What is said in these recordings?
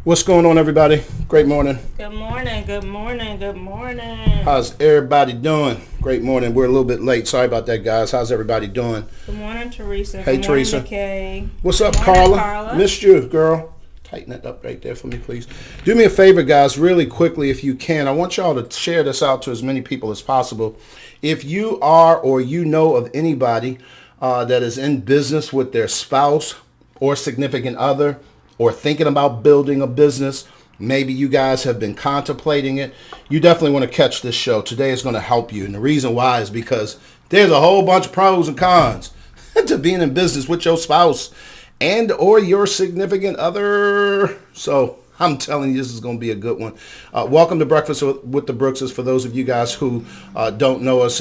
What's going on, everybody? Great morning. Good morning, good morning, good morning. How's everybody doing? Great morning. We're a little bit late. Sorry about that, guys. How's everybody doing? Good morning, Teresa. Hey, Good morning, Teresa. McKay. What's Good up, morning, Carla? Carla. Missed you, girl. Tighten it up right there for me, please. Do me a favor, guys, really quickly, if you can. I want y'all to share this out to as many people as possible. If you are or you know of anybody that is in business with their spouse or significant other or thinking about building a business, maybe you guys have been contemplating it, you definitely want to catch this show. Today is going to help you. And the reason why is because there's a whole bunch of pros and cons to being in business with your spouse and or your significant other. So I'm telling you, this is going to be a good one. Welcome to Breakfast with the Brookses. For those of you guys who don't know us,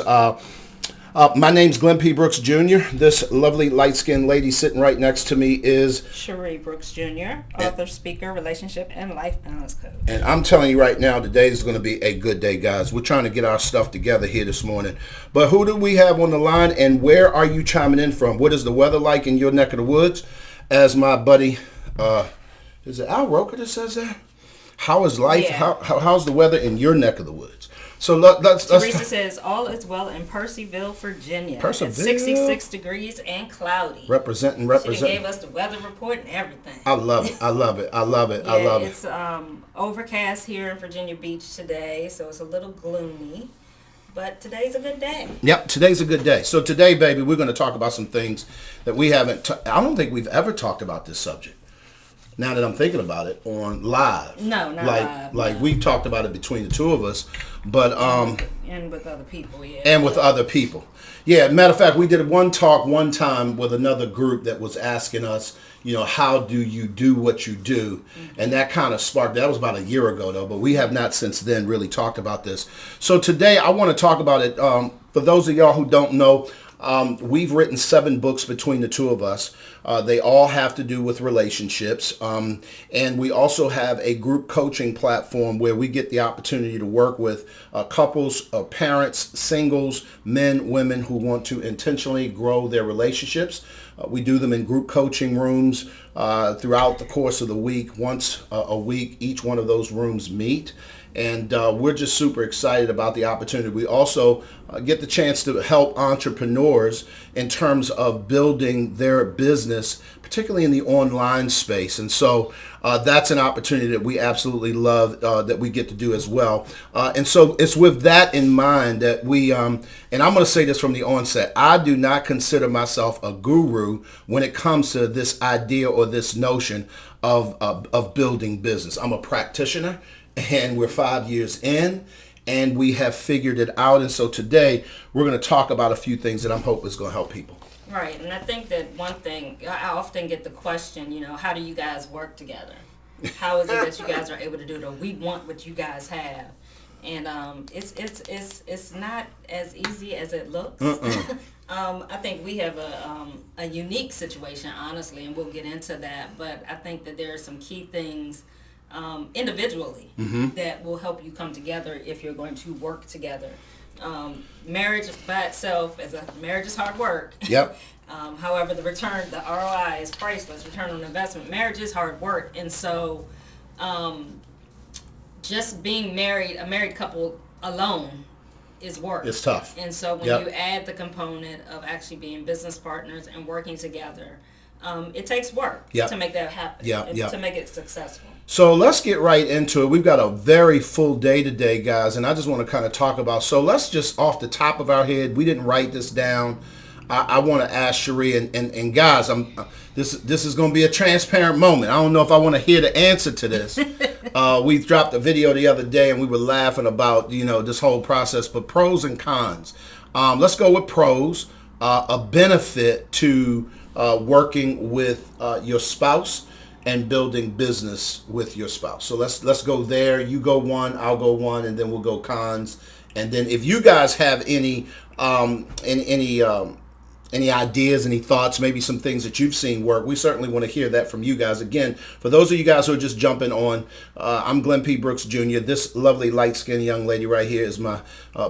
my name's Glenn P.Brooks Jr. This lovely light-skinned lady sitting right next to me is P.Brooks Jr., author, speaker, relationship, and life balance coach. And I'm telling you right now, today is going to be a good day, guys. We're trying to get our stuff together here this morning. But who do we have on the line, and where are you chiming in from? What is the weather like in your neck of the woods? As my buddy, is it Al Roker that says that? How is life? Yeah. How's the weather in your neck of the woods? So Teresa says, all is well in Percyville, Virginia. Percyville. It's 66 degrees and cloudy. Representing. She gave us the weather report and everything. I love it. I love it. I love it. Yeah, I love it. It's overcast here in Virginia Beach today, so it's a little gloomy. But today's a good day. Yep, today's a good day. So today, baby, we're going to talk about some things that we haven't, I don't think we've ever talked about this subject. Now that I'm thinking about it on live. No, not live. Like we've talked about it between the two of us, but and with other people, yeah. And with other people. Yeah, matter of fact, we did one talk one time with another group that was asking us, how do you do what you do? Mm-hmm. And that kind of sparked, that was about a year ago though, but we have not since then really talked about this. So today I want to talk about it. For those of y'all who don't know, we've written 7 books between the two of us. They all have to do with relationships. And we also have a group coaching platform where we get the opportunity to work with couples, parents, singles, men, women who want to intentionally grow their relationships. We do them in group coaching rooms throughout the course of the week. Once a week, each one of those rooms meet. And we're just super excited about the opportunity. We also get the chance to help entrepreneurs in terms of building their business, particularly in the online space. And so that's an opportunity that we absolutely love that we get to do as well. And so it's with that in mind that we, and I'm going to say this from the onset, I do not consider myself a guru when it comes to this idea or this notion of building business. I'm a practitioner. And we're 5 years in, and we have figured it out. And so today, we're going to talk about a few things that I'm hoping is going to help people. Right, and I think that one thing, I often get the question, how do you guys work together? How is it that you guys are able to do it? Or we want what you guys have. And it's not as easy as it looks. I think we have a unique situation, honestly, and we'll get into that. But I think that there are some key things individually that will help you come together if you're going to work together. Marriage by itself, marriage is hard work. Yep. However, the ROI is priceless, return on investment. Marriage is hard work. And so just being married, a married couple alone is work. It's tough. And so when you add the component of actually being business partners and working together, it takes work to make that happen, to make it successful. So let's get right into it. We've got a very full day today, guys, and I just want to kind of talk about, so let's just off the top of our head, we didn't write this down. I want to ask Cherie, and guys, this is going to be a transparent moment. I don't know if I want to hear the answer to this. We dropped a video the other day, and we were laughing about, this whole process, but pros and cons. Let's go with pros. A benefit to working with your spouse and building business with your spouse. So let's go there. You go one, I'll go one, and then we'll go cons. And then if you guys have any ideas, any thoughts, maybe some things that you've seen work, we certainly want to hear that from you guys. Again, for those of you guys who are just jumping on, I'm Glenn P.Brooks Jr. This lovely light-skinned young lady right here is my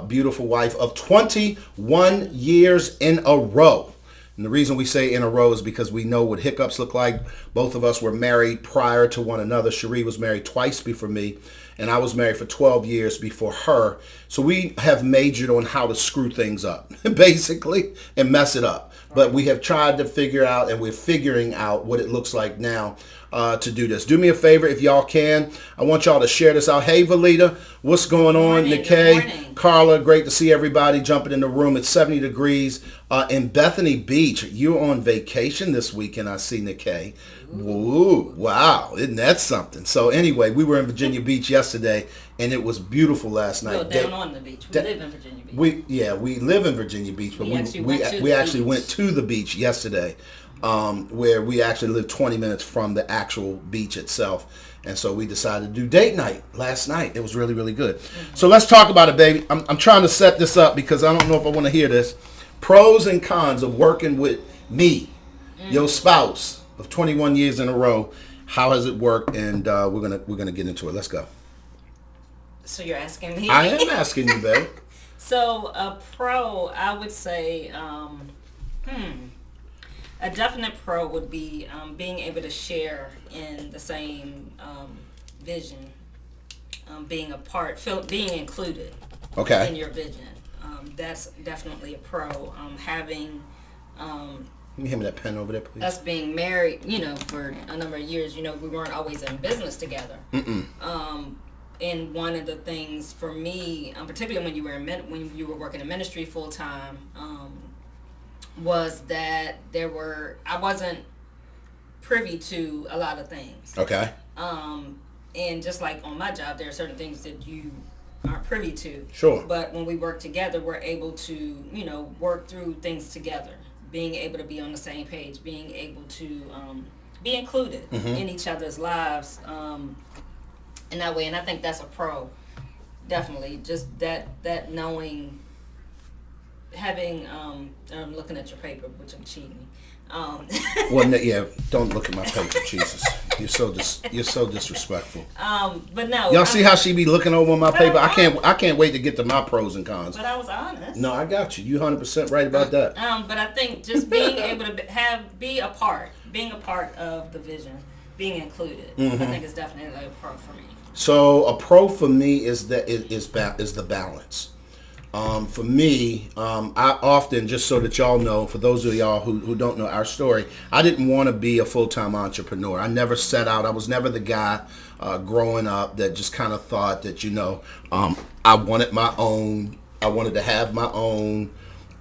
beautiful wife of 21 years in a row. And the reason we say in a row is because we know what hiccups look like. Both of us were married prior to one another. Cherie was married twice before me, and I was married for 12 years before her. So we have majored on how to screw things up, basically, and mess it up. But we have tried to figure out, and we're figuring out what it looks like now to do this. Do me a favor, if y'all can. I want y'all to share this out. Hey, Valita, what's going on? Good Nikkei, morning. Carla, great to see everybody jumping in the room. It's 70 degrees in Bethany Beach. You're on vacation this weekend, I see, Nikkei. Ooh, wow, isn't that something? So anyway, we were in Virginia Beach yesterday, and it was beautiful last night. Well, down on the beach. We live in Virginia Beach. We live in Virginia Beach, but we actually went to the beach yesterday, where we actually live 20 minutes from the actual beach itself. And so we decided to do date night last night. It was really, really good. Mm-hmm. So let's talk about it, baby. I'm trying to set this up because I don't know if I want to hear this. Pros and cons of working with me, your spouse of 21 years in a row. How has it worked? And we're gonna get into it. Let's go. So you're asking me? I am asking you, babe. So a pro, I would say, a definite pro would be being able to share in the same vision, being a part, being included in your vision. That's definitely a pro. Having Can you hand me that pen over there, please? us being married, for a number of years, we weren't always in business together. And one of the things for me, particularly when you were working in ministry full time, was that I wasn't privy to a lot of things. Okay. And just like on my job, there are certain things that you aren't privy to. Sure. But when we work together, we're able to, work through things together. Being able to be on the same page, being able to be included in each other's lives in that way. And I think that's a pro, definitely. Just that knowing, having, I'm looking at your paper, which I'm cheating. Well, yeah, don't look at my paper, Jesus. You're so disrespectful. But no. Y'all see how she be looking over my paper? I can't wait to get to my pros and cons. But I was honest. No, I got you. You 100% right about that. But I think just being able to being a part of the vision, being included, I think is definitely a pro for me. So a pro for me is the balance. For me, I often, just so that y'all know, for those of y'all who don't know our story, I didn't want to be a full-time entrepreneur. I never set out. I was never the guy growing up that just kind of thought that, I wanted my own. I wanted to have my own.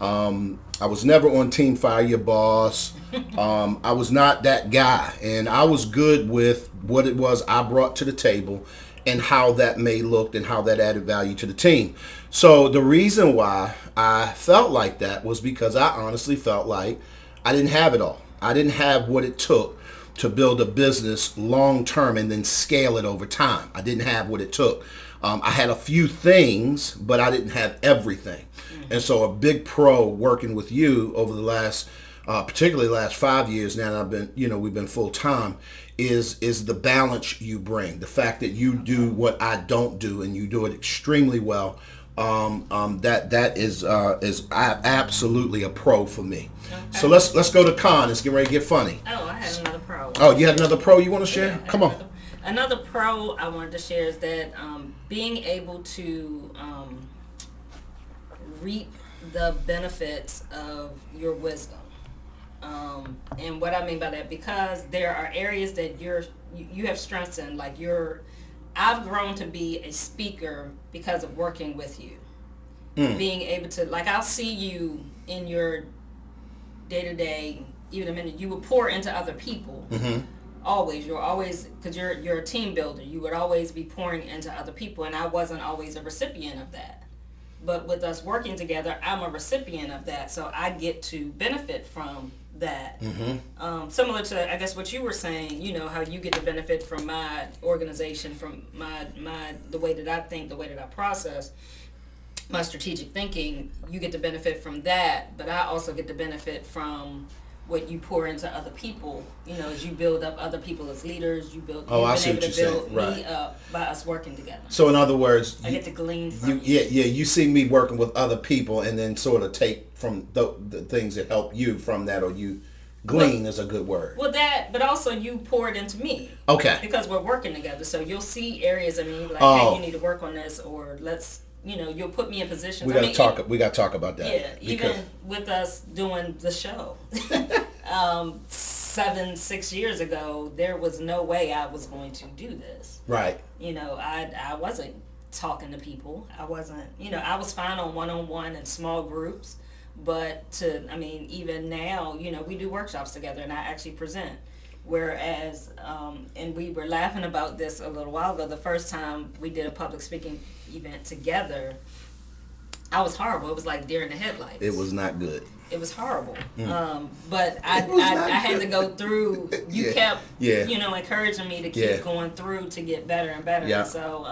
I was never on Team Fire Your Boss. I was not that guy. And I was good with what it was I brought to the table and how that may look and how that added value to the team. So the reason why I felt like that was because I honestly felt like I didn't have it all. I didn't have what it took to build a business long term and then scale it over time. I didn't have what it took. I had a few things, but I didn't have everything. And so a big pro working with you over the last, particularly the last 5 years now that I've been, we've been full time, is the balance you bring. The fact that you do what I don't do and you do it extremely well. That is absolutely a pro for me. Okay. So let's go to con. It's getting ready to get funny. Oh, I had another pro. Oh, you had another pro you want to share? Yeah, Come on. Another pro I wanted to share is that being able to reap the benefits of your wisdom. And what I mean by that, because there are areas that you have strengths in, like I've grown to be a speaker because of working with you. Being able to, like, I'll see you in your day-to-day, even a minute, you would pour into other people. Always. You're always, because you're a team builder, you would always be pouring into other people, and I wasn't always a recipient of that. But with us working together, I'm a recipient of that, so I get to benefit from that. Similar to, I guess, what you were saying, how you get to benefit from my organization, from the way that I think, the way that I process, my strategic thinking. You get to benefit from that, but I also get to benefit from what you pour into other people, as you build up other people as leaders, you've I been see able what to you're build saying. Right. me up by us working together. So in other words, I get to glean from you. Yeah, you see me working with other people and then sort of take from the things that help you from that, or you glean is a good word. Well, but also you pour it into me. Okay. Because we're working together. So you'll see areas of me like, hey, you need to work on this, or let's, you'll put me in positions. We got to talk about that. Yeah, even with us doing the show. 6 years ago, there was no way I was going to do this. Right. I wasn't talking to people. I wasn't, I was fine on one-on-one and small groups. But even now, we do workshops together and I actually present. Whereas, and we were laughing about this a little while ago, the first time we did a public speaking event together, I was horrible. It was like deer in the headlights. It was not good. It was horrible. But I had to go through. You kept, encouraging me to keep going through to get better and better. Yeah. So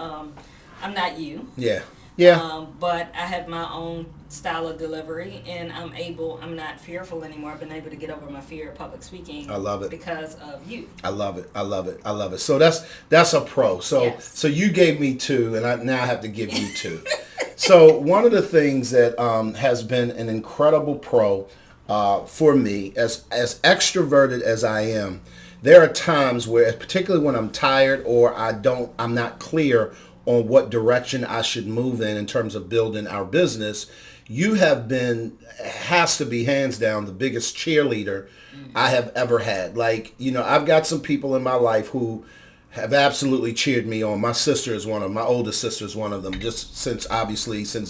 I'm not you. Yeah. But I have my own style of delivery, and I'm not fearful anymore. I've been able to get over my fear of public speaking. I love it. Because of you. I love it. So that's a pro. So yes. So you gave me 2, and I now have to give you 2. So one of the things that has been an incredible pro for me, as extroverted as I am, there are times where, particularly when I'm tired or I'm not clear on what direction I should move in terms of building our business, you has to be hands down the biggest cheerleader I have ever had. Like, I've got some people in my life who have absolutely cheered me on. My sister is one of them. My oldest sister is one of them. Just since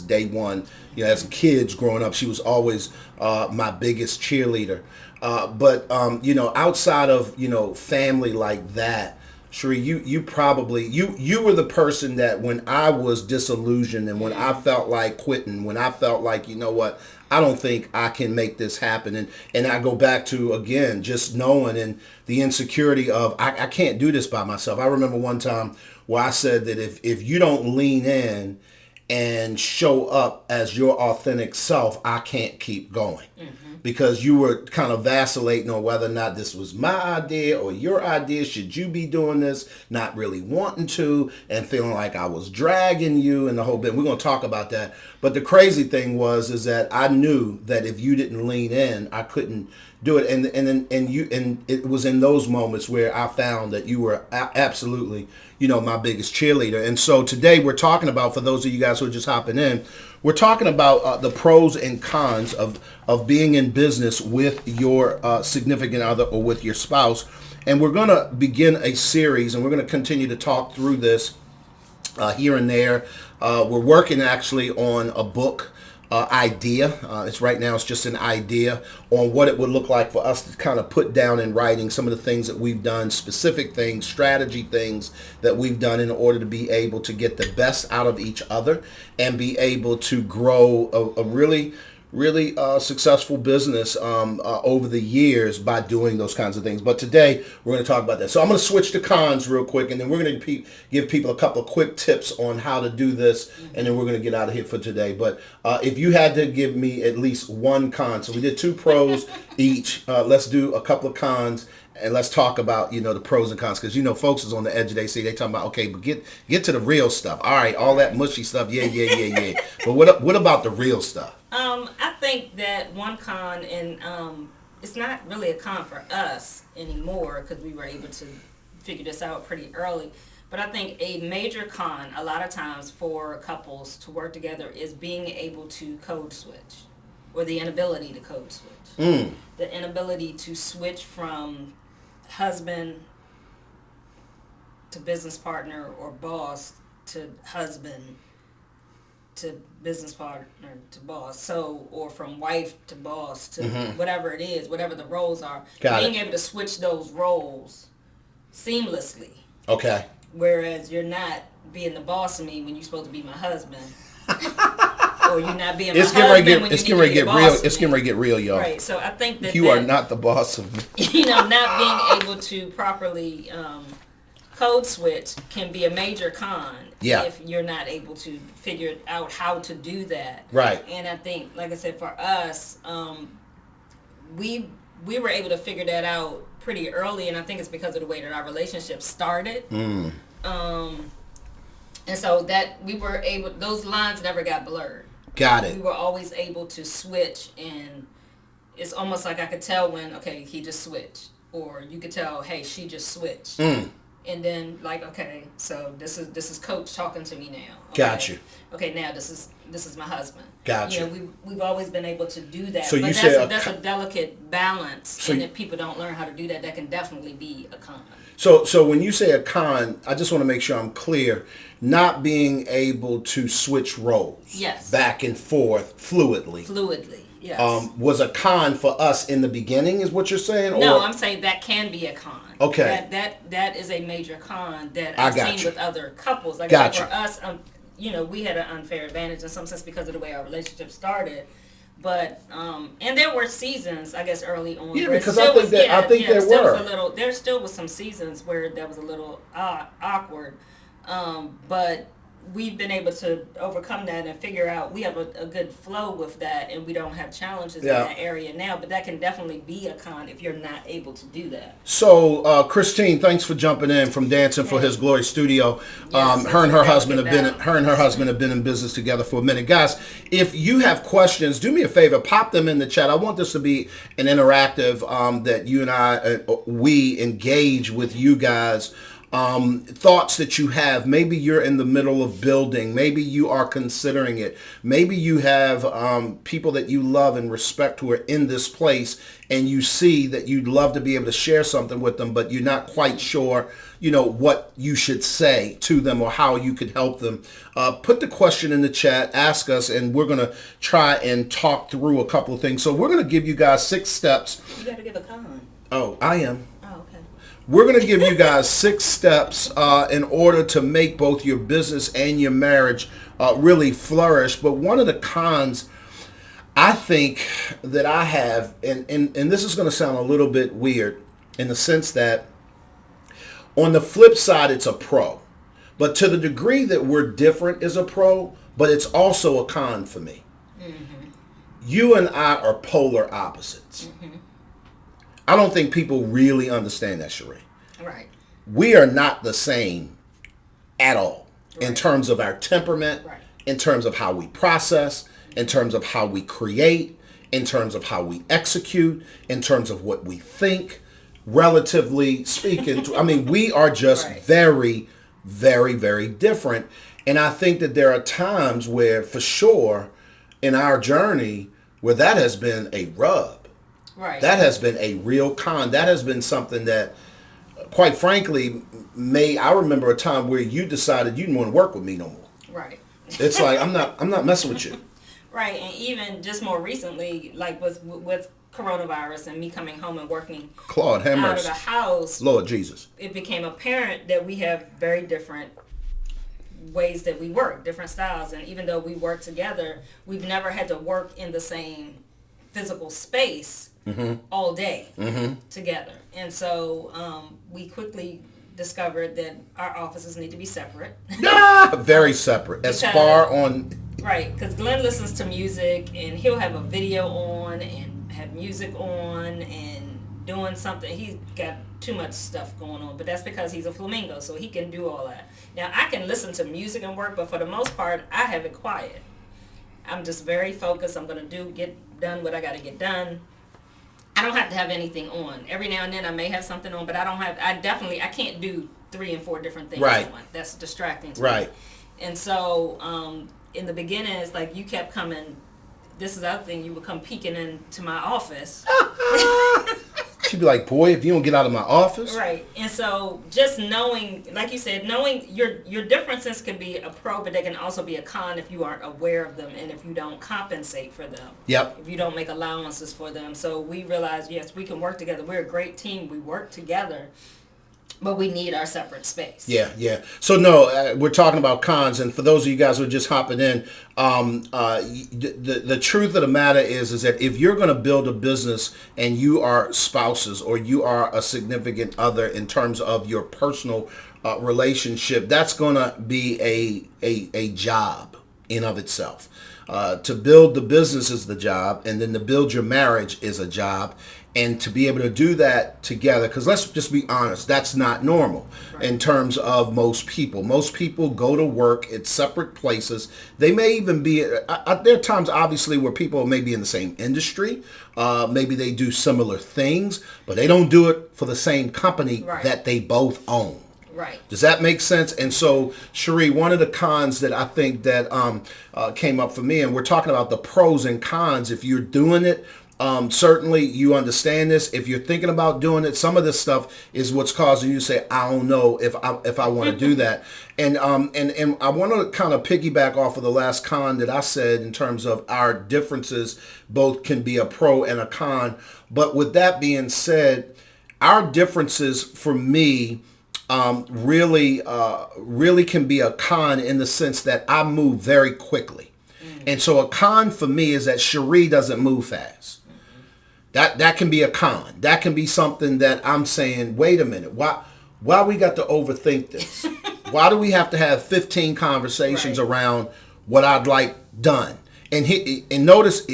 day one, as kids growing up, she was always my biggest cheerleader. But outside of, family like that, Sheree, you probably, you were the person that when I was disillusioned and when I felt like quitting, when I felt like, what, I don't think I can make this happen. And I go back to, again, just knowing and the insecurity of, I can't do this by myself. I remember one time where I said that if you don't lean in and show up as your authentic self, I can't keep going. Because you were kind of vacillating on whether or not this was my idea or your idea. Should you be doing this? Not really wanting to and feeling like I was dragging you and the whole bit. We're going to talk about that. But the crazy thing is that I knew that if you didn't lean in, I couldn't do it. And it was in those moments where I found that you were absolutely, my biggest cheerleader. And so today we're talking about, for those of you guys who are just hopping in, we're talking about the pros and cons of being in business with your significant other or with your spouse. And we're going to begin a series, and we're going to continue to talk through this here and there. We're working actually on a book idea. It's just an idea on what it would look like for us to kind of put down in writing some of the things that we've done, specific things, strategy things that we've done in order to be able to get the best out of each other and be able to grow a really successful business over the years by doing those kinds of things. But today we're going to talk about that. So I'm going to switch to cons real quick, and then we're going to give people a couple of quick tips on how to do this, and then we're going to get out of here for today. But if you had to give me at least one con, so we did 2 pros each. Let's do a couple of cons. And let's talk about, the pros and cons, because, folks is on the edge of their seat. They talking about, okay, but get to the real stuff. All right, all that mushy stuff, yeah. But what about the real stuff? I think that one con, and it's not really a con for us anymore because we were able to figure this out pretty early. But I think a major con, a lot of times for couples to work together, is being able to code switch, or the inability to code switch. The inability to switch from husband to business partner, or boss to husband to business partner to boss, or from wife to boss to whatever it is, whatever the roles are. Being able to switch those roles seamlessly. Okay. Whereas you're not being the boss of me when you're supposed to be my husband. Or you're not being my husband when you need to be the boss of me. It's getting ready to get real, y'all. Right, so I think that you are not the boss of me. Not being able to properly code switch can be a major con if you're not able to figure out how to do that. Right. And I think, like I said, for us, we we were able to figure that out pretty early, and I think it's because of the way that our relationship started. And so that we were able, those lines never got blurred. Got it. We were always able to switch, and it's almost like I could tell when, okay, he just switched, or you could tell, hey, she just switched. And then like, okay, so this is Coach talking to me now. Okay? Got you. Okay, now this is my husband. Got you. You know, we've always been able to do that. So but you that's said a delicate balance, So and you- if people don't learn how to do that, that can definitely be a con. So when you say a con, I just want to make sure I'm clear. Not being able to switch roles, Yes. back and forth fluidly, Yes. was a con for us in the beginning. Is what you're saying? No, Or- I'm saying that can be a con. Okay. That is a major con that I I've got seen you. with other couples. Like Got I said, you. for us, you know, we had an unfair advantage in some sense because of the way our relationship started. But and there were seasons, I guess, early on. Yeah, where it because still I think was- that- I think there still were. was a little. There still was some seasons where that was a little awkward, but we've been able to overcome that and figure out we have a good flow with that, and we don't have challenges Yeah. in that area now. But that can definitely be a con if you're not able to do that. So, Christine, thanks for jumping in from Dancing for His Glory Studio. Yes, Her and her it's a husband have been delicate her and her husband have been in business together for a minute, guys. If you have questions, do me a favor, pop them in the chat. I want this to be an interactive that you and I we engage with you guys. Thoughts that you have. Maybe you're in the middle of building. Maybe you are considering it. Maybe you have people that you love and respect who are in this place, and you see that you'd love to be able to share something with them, but you're not quite sure, you know, what you should say to them or how you could help them. Put the question in the chat, ask us, and we're going to try and talk through a couple of things. So we're going to give you guys 6 steps. You got to give a con. Oh, I am. Oh, okay. We're going to give you guys 6 steps in order to make both your business and your marriage really flourish. But one of the cons I think that I have, and this is going to sound a little bit weird in the sense that on the flip side, it's a pro. But to the degree that we're different is a pro, but it's also a con for me. You and I are polar opposites. I don't think people really understand that, Sheree. Right. We are not the same at all in Right. terms of our temperament, Right. in terms of how we process, in terms of how we create, in terms of how we execute, in terms of what we think, relatively speaking. I mean, we are just Right. very, very, very different. And I think that there are times where, for sure, in our journey, where that has been a rub. Right. That has been a real con. That has been something that, quite frankly, I remember a time where you decided you didn't want to work with me no more. Right. It's like I'm not messing with you. Right, and even just more recently, like with coronavirus and me coming home and working Claude, have out of mercy. the house, Lord Jesus. it became apparent that we have very different ways that we work, different styles, and even though we work together, we've never had to work in the same physical space all day together. And so we quickly discovered that our offices need to be separate. Very separate. As Because- far on. Right, because Glenn listens to music and he'll have a video on and have music on and doing something. He's got too much stuff going on, but that's because he's a flamingo, so he can do all that. Now, I can listen to music and work, but for the most part, I have it quiet. I'm just very focused. I'm going to get done what I got to get done. I don't have to have anything on. Every now and then I may have something on, but I can't do 3 and 4 different things Right. at once. That's distracting to Right. me. And so, in the beginning, it's like you kept coming. This is the other thing. You would come peeking into my office. She'd be like, boy, if you don't get out of my office. Right. And so just knowing, like you said, knowing your differences can be a pro, but they can also be a con if you aren't aware of them and if you don't compensate for them. Yep. If you don't make allowances for them. So we realized, yes, we can work together. We're a great team. We work together. But we need our separate space. Yeah. So no, we're talking about cons, and for those of you guys who are just hopping in, the truth of the matter is that if you're going to build a business and you are spouses or you are a significant other in terms of your personal relationship, that's going to be a job. in of itself. To build the business is the job, and then to build your marriage is a job. And to be able to do that together, because let's just be honest, that's not normal in terms of most people. Most people go to work at separate places. They may even be, there are times obviously where people may be in the same industry. Maybe they do similar things, but they don't do it for the same company that they both own. Right. Does that make sense? And so, Cherie, one of the cons that I think that came up for me, and we're talking about the pros and cons, if you're doing it, certainly you understand this. If you're thinking about doing it, some of this stuff is what's causing you to say, I don't know if I want to do that. And I want to kind of piggyback off of the last con that I said in terms of our differences both can be a pro and a con. But with that being said, our differences for me really can be a con in the sense that I move very quickly. And so a con for me is that Cherie doesn't move fast. That can be a con. That can be something that I'm saying, wait a minute, why we got to overthink this? Why do we have to have 15 conversations around what I'd like done? And notice,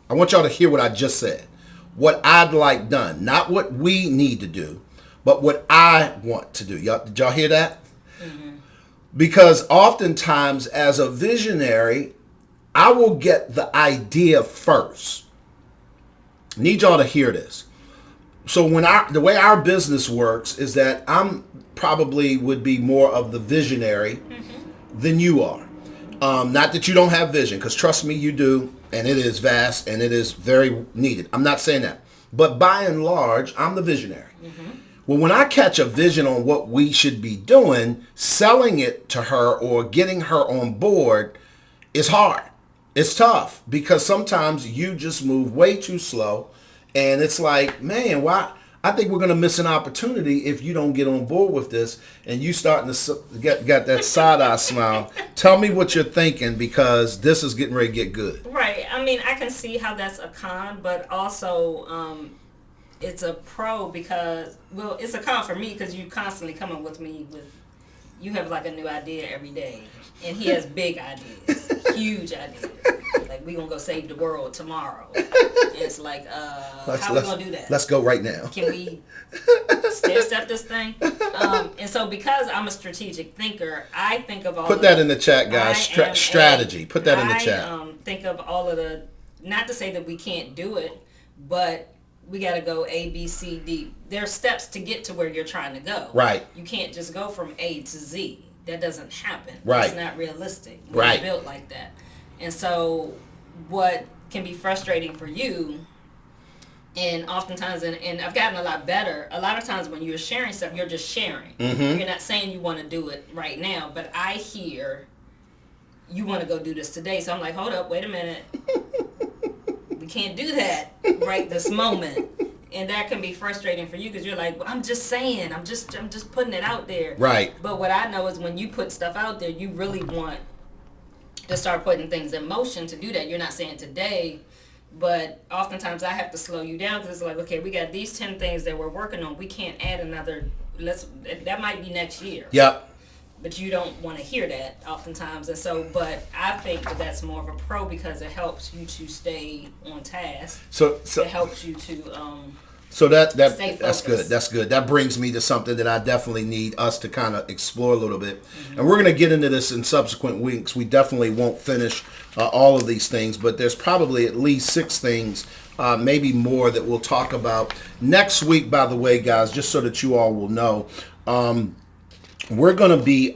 I want y'all to hear what I just said. What I'd like done, not what we need to do, but what I want to do. Did y'all hear that? Mm-hmm. Because oftentimes as a visionary, I will get the idea first. Need y'all to hear this. So the way our business works is that I'm probably would be more of the visionary than you are. Not that you don't have vision, because trust me, you do, and it is vast and it is very needed. I'm not saying that. But by and large, I'm the visionary. Mm-hmm. Well, when I catch a vision on what we should be doing, selling it to her or getting her on board is hard. It's tough because sometimes you just move way too slow, and it's like, man, why? I think we're going to miss an opportunity if you don't get on board with this. And you starting to got that side-eye smile. Tell me what you're thinking, because this is getting ready to get good. Right. I mean, I can see how that's a con, but also it's a pro because, well, it's a con for me because you constantly coming with me with, you have like a new idea every day. And he has big ideas, huge ideas. Like, we gonna go save the world tomorrow. And it's like, how we gonna do that? Let's go right now. Can we step this thing? And so because I'm a strategic thinker, I think of all Put that in the chat, guys. Strategy. Put that in the chat. I think of all of the, not to say that we can't do it, but we got to go A, B, C, D. There are steps to get to where you're trying to go. Right. You can't just go from A to Z. That doesn't happen. Right. It's not realistic. We're Right. built like that. And so what can be frustrating for you, and oftentimes, and I've gotten a lot better, a lot of times when you're sharing stuff, you're just sharing. Mm-hmm. You're not saying you want to do it right now, but I hear you want to go do this today. So I'm like, hold up, wait a minute. We can't do that right this moment. And that can be frustrating for you because you're like, well, I'm just saying, I'm just putting it out there. Right. But what I know is when you put stuff out there, you really want to start putting things in motion to do that. You're not saying today, but oftentimes I have to slow you down because it's like, okay, we got these 10 things that we're working on. We can't add another. That might be next year. Yep. But you don't want to hear that oftentimes. And so, but I think that that's more of a pro because it helps you to stay on task. So it helps you to so that's focused. good. That's good. That brings me to something that I definitely need us to kind of explore a little bit. Mm-hmm. And we're going to get into this in subsequent weeks. We definitely won't finish all of these things, but there's probably at least 6 things, maybe more, that we'll talk about next week. By the way, guys, just so that you all will know, we're going to be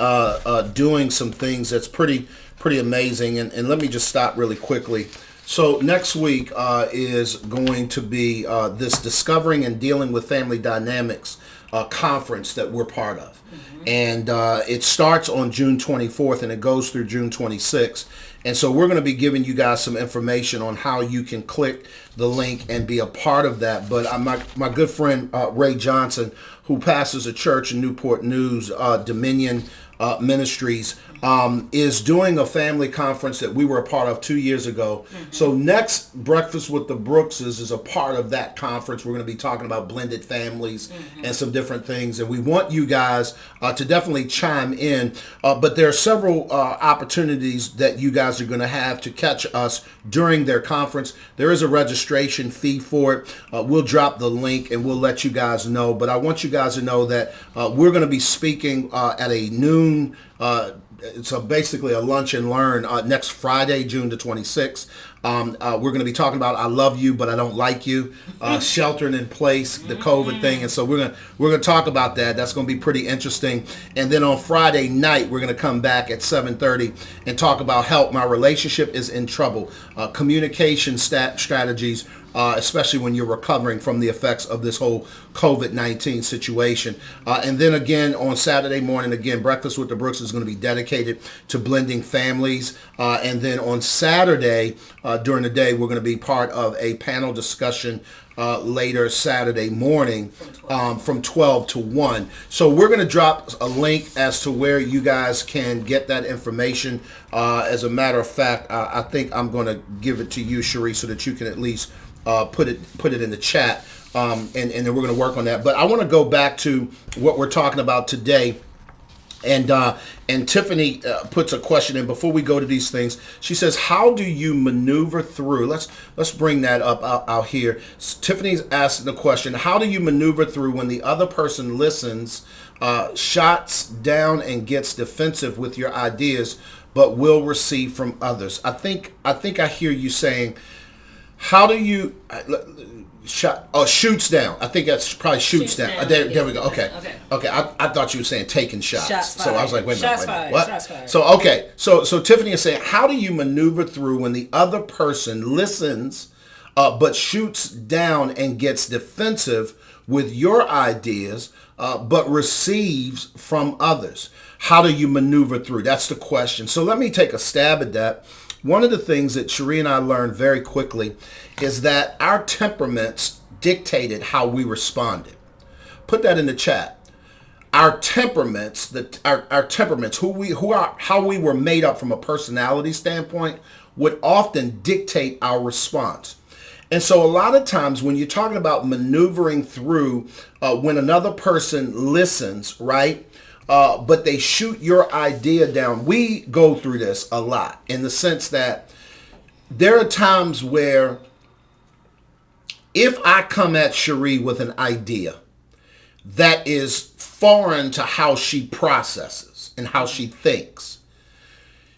doing some things that's pretty amazing. And let me just stop really quickly. So next week is going to be this Discovering and Dealing with Family Dynamics conference that we're part of. Mm-hmm. And it starts on June 24th and it goes through June 26th. And so we're going to be giving you guys some information on how you can click the link and be a part of that. But my good friend Ray Johnson, who pastors a church in Newport News, Dominion Ministries, is doing a family conference that we were a part of 2 years ago. So next Breakfast with the Brookses is a part of that conference. We're going to be talking about blended families and some different things. And we want you guys to definitely chime in. But there are several opportunities that you guys are going to have to catch us during their conference. There is a registration fee for it. We'll drop the link and we'll let you guys know. But I want you guys to know that we're going to be speaking at a noon so basically a lunch and learn next Friday, June the 26th. We're going to be talking about I love you, but I don't like you, sheltering in place, the COVID thing. And so we're going to talk about that. That's going to be pretty interesting. And then on Friday night, we're going to come back at 7:30 and talk about help. My relationship is in trouble. Communication strategies, especially when you're recovering from the effects of this whole COVID-19 situation. And then again, on Saturday morning, again, Breakfast with the Brooks is going to be dedicated to blending families. And then on Saturday, during the day, we're going to be part of a panel discussion later Saturday morning from 12 to 1. So we're going to drop a link as to where you guys can get that information. As a matter of fact, I think I'm going to give it to you, Cherie, so that you can at least put it in the chat, and then we're going to work on that. But I want to go back to what we're talking about today. And Tiffany puts a question in before we go to these things. She says, "How do you maneuver through?" Let's bring that up out here. Tiffany's asking the question: how do you maneuver through when the other person listens, shots down, and gets defensive with your ideas, but will receive from others? I think I hear you saying, how do you shoots down? I think that's probably shoots down. There we go. Okay. I thought you were saying taking shots. So I was like, wait a minute. What? Shots fired. So okay. So Tiffany is saying, how do you maneuver through when the other person listens, but shoots down and gets defensive with your ideas, but receives from others? How do you maneuver through? That's the question. So let me take a stab at that. One of the things that Cherie and I learned very quickly is that our temperaments dictated how we responded. Put that in the chat. Our temperaments, our temperaments, how we were made up from a personality standpoint, would often dictate our response. And so a lot of times when you're talking about maneuvering through, when another person listens, right? But they shoot your idea down. We go through this a lot in the sense that there are times where if I come at Cherie with an idea that is foreign to how she processes and how she thinks,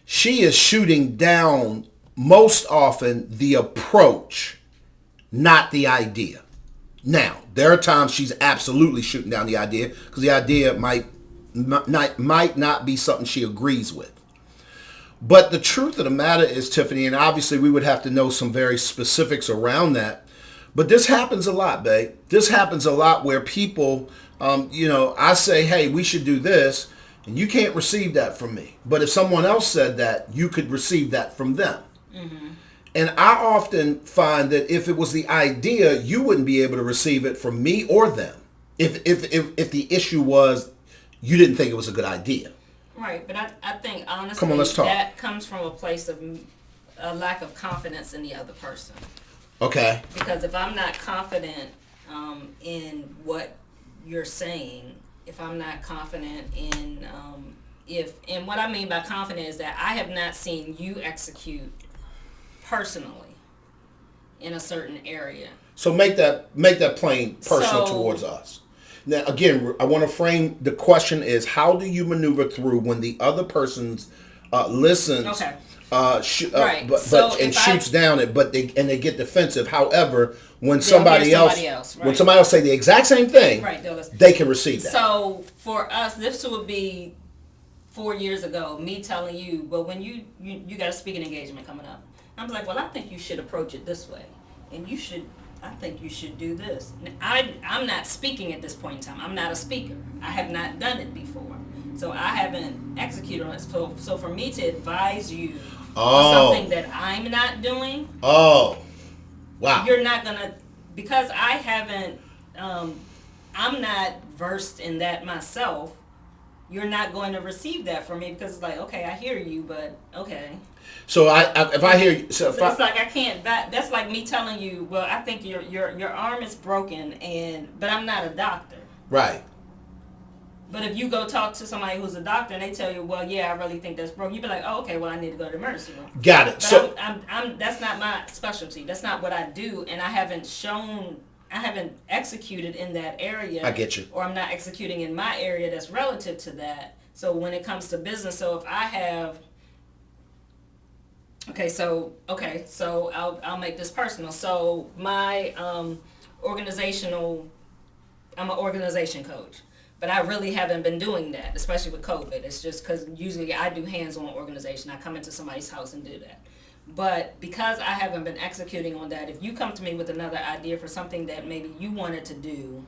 she is shooting down most often the approach, not the idea. Now, there are times she's absolutely shooting down the idea because the idea might not be something she agrees with. But the truth of the matter is, Tiffany, and obviously we would have to know some very specifics around that, but this happens a lot, babe. This happens a lot where people, I say, hey, we should do this, and you can't receive that from me. But if someone else said that, you could receive that from them. Mm-hmm. And I often find that if it was the idea, you wouldn't be able to receive it from me or them. If the issue was you didn't think it was a good idea. Right, but I think honestly Come on, let's talk. That comes from a place of a lack of confidence in the other person. Okay. Because if I'm not confident in what you're saying, if I'm not confident in and what I mean by confident is that I have not seen you execute personally in a certain area. So make that plain personal towards us. Now, again, I want to frame the question is, how do you maneuver through when the other person listens, shoots down it, but they get defensive. However, when somebody else say the exact same thing, they can receive that. So for us, this would be 4 years ago, me telling you, well, when you got a speaking engagement coming up, I was like, well, I think you should approach it this way, and I think you should do this. I'm not speaking at this point in time. I'm not a speaker. I have not done it before. So I haven't executed on it. So for me to advise you on Oh, something that I'm not doing, oh, wow. you're not gonna, because I haven't, I'm not versed in that myself. You're not going to receive that from me because it's like, okay, I hear you, but okay. So if I hear you, so if So it's I, like I can't. That's like me telling you, well, I think your arm is broken, but I'm not a doctor. right, But if you go talk to somebody who's a doctor and they tell you, well, yeah, I really think that's broken, you'd be like, oh, okay, well, I need to go to the emergency room. got it. But So I'm that's not my specialty. That's not what I do, and I haven't executed in that area. I get you. Or I'm not executing in my area that's relative to that. So when it comes to business, so if I have, so I'll make this personal. So my organizational, I'm an organization coach. But I really haven't been doing that, especially with COVID. It's just because usually I do hands-on organization. I come into somebody's house and do that. But because I haven't been executing on that, if you come to me with another idea for something that maybe you wanted to do,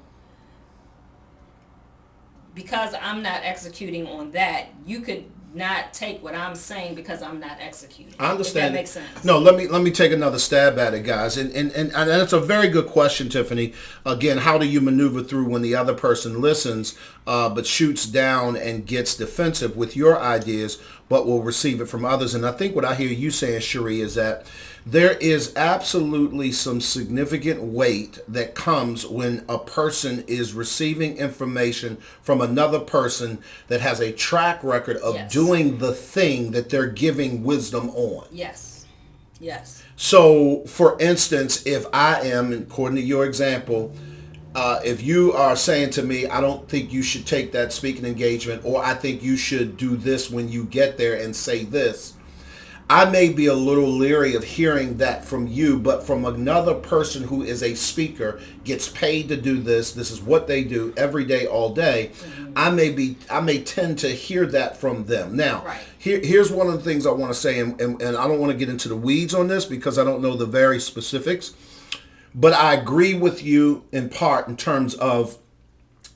because I'm not executing on that, you could not take what I'm saying because I'm not executing. I understand. If that makes sense. No, let me take another stab at it, guys. And that's a very good question, Tiffany. Again, how do you maneuver through when the other person listens, but shoots down and gets defensive with your ideas, but will receive it from others? And I think what I hear you saying, Cherie, is that there is absolutely some significant weight that comes when a person is receiving information from another person that has a track record of Yes. doing the thing that they're giving wisdom on. Yes. Yes. So, for instance, if I am, according to your example, if you are saying to me, I don't think you should take that speaking engagement, or I think you should do this when you get there and say this, I may be a little leery of hearing that from you, but from another person who is a speaker, gets paid to do this is what they do every day, all day, I may tend to hear that from them. Now, Right. here's one of the things I want to say, and I don't want to get into the weeds on this because I don't know the very specifics, but I agree with you in part in terms of,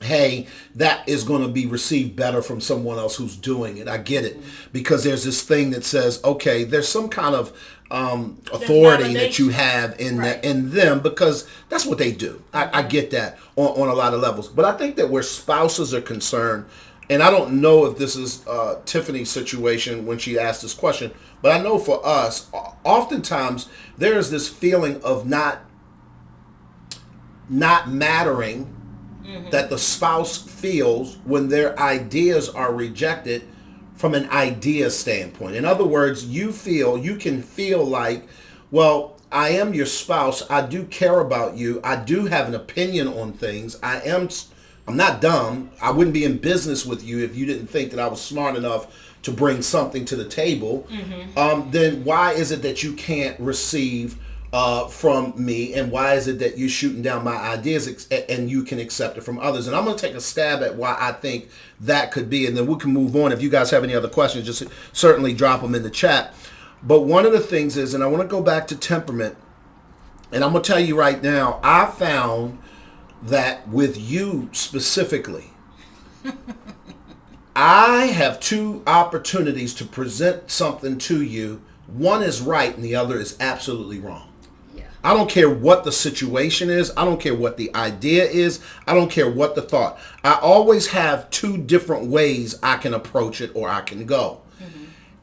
hey, that is going to be received better from someone else who's doing it. I get it. Because there's this thing that says, okay, there's some kind of authority that you have in Right. in them because that's what they do. I get that on a lot of levels. But I think that where spouses are concerned, and I don't know if this is Tiffany's situation when she asked this question, but I know for us, oftentimes there is this feeling of not mattering that the spouse feels when their ideas are rejected from an idea standpoint. In other words, you can feel like, well, I am your spouse. I do care about you. I do have an opinion on things. I'm not dumb. I wouldn't be in business with you if you didn't think that I was smart enough to bring something to the table. Then why is it that you can't receive from me, and why is it that you're shooting down my ideas and you can accept it from others? And I'm going to take a stab at why I think that could be, and then we can move on. If you guys have any other questions, just certainly drop them in the chat. But one of the things is, and I want to go back to temperament, and I'm going to tell you right now, I found that with you specifically, I have two opportunities to present something to you. One is right and the other is absolutely wrong. I don't care what the situation is. I don't care what the idea is. I don't care what the thought. I always have two different ways I can approach it or I can go.